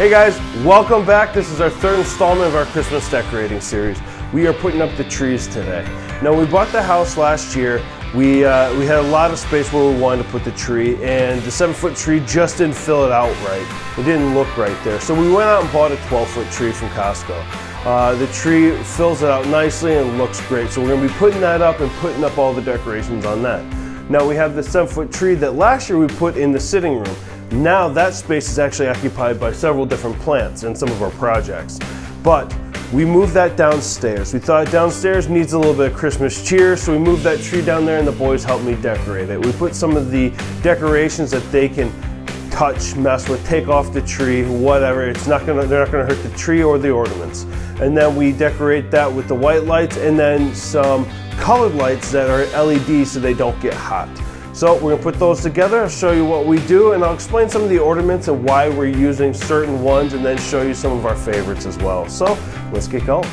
Hey guys, welcome back. This is our third installment of our Christmas decorating series. We are putting up the trees today. Now, we bought the house last year. We had a lot of space where we wanted to put the tree, and the 7-foot tree just didn't fill it out right. It didn't look right there. So we went out and bought a 12-foot tree from Costco. The tree fills it out nicely and looks great. So we're gonna be putting that up and putting up all the decorations on that. Now we have the 7-foot tree that last year we put in the sitting room. Now that space is actually occupied by several different plants and some of our projects. But we moved that downstairs. We thought downstairs needs a little bit of Christmas cheer, so we moved that tree down there and the boys helped me decorate it. We put some of the decorations that they can touch, mess with, take off the tree, whatever. They're not gonna hurt the tree or the ornaments. And then we decorate that with the white lights and then some colored lights that are LED so they don't get hot. So we're gonna put those together, I'll show you what we do, and I'll explain some of the ornaments and why we're using certain ones, and then show you some of our favorites as well. So let's get going.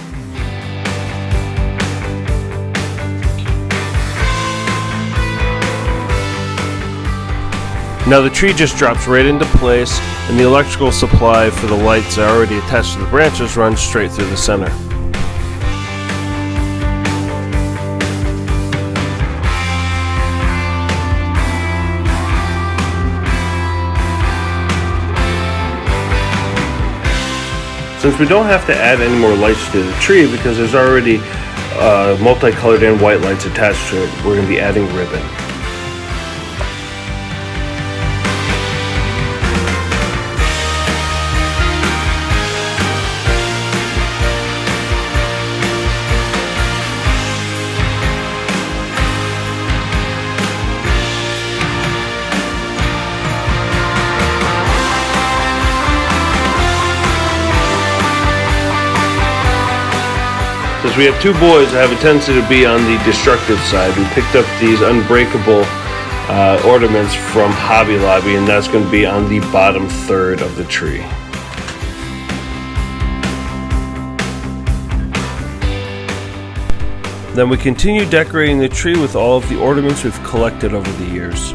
Now the tree just drops right into place, and the electrical supply for the lights that are already attached to the branches runs straight through the center. Since we don't have to add any more lights to the tree because there's already multicolored and white lights attached to it, we're going to be adding ribbon. Since we have two boys that have a tendency to be on the destructive side, we picked up these unbreakable ornaments from Hobby Lobby, and that's going to be on the bottom third of the tree. Then we continue decorating the tree with all of the ornaments we've collected over the years.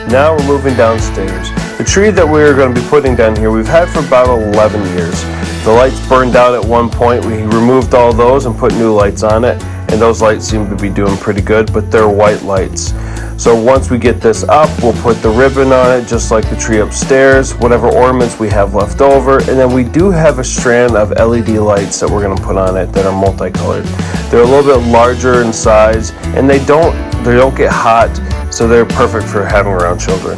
Now we're moving downstairs. The tree that we're going to be putting down here, we've had for about 11 years. The lights burned out at one point. We removed all those and put new lights on it, and those lights seem to be doing pretty good, but they're white lights. So once we get this up, we'll put the ribbon on it just like the tree upstairs, whatever ornaments we have left over, and then we do have a strand of LED lights that we're going to put on it that are multicolored. They're a little bit larger in size, and they don't get hot, so they're perfect for having around children.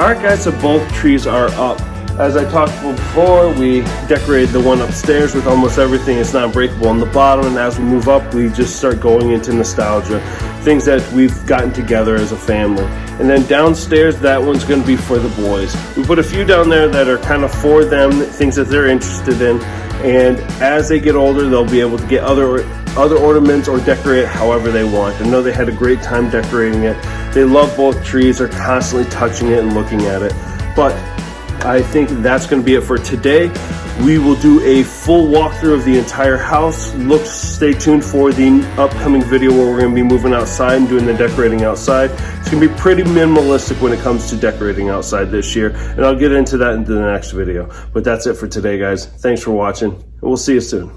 Alright guys, so both trees are up. As I talked about before, we decorated the one upstairs with almost everything. It's not breakable on the bottom, and as we move up, we just start going into nostalgia. Things that we've gotten together as a family. And then downstairs, that one's gonna be for the boys. We put a few down there that are kind of for them, things that they're interested in. And as they get older, they'll be able to get other ornaments or decorate it however they want. I know they had a great time decorating it. They love both trees, they're constantly touching it and looking at it. But I think that's going to be it for today. We will do a full walkthrough of the entire house. Stay tuned for the upcoming video where we're going to be moving outside and doing the decorating outside. It's going to be pretty minimalistic when it comes to decorating outside this year, and I'll get into that in the next video. But that's it for today, guys. Thanks for watching, and we'll see you soon.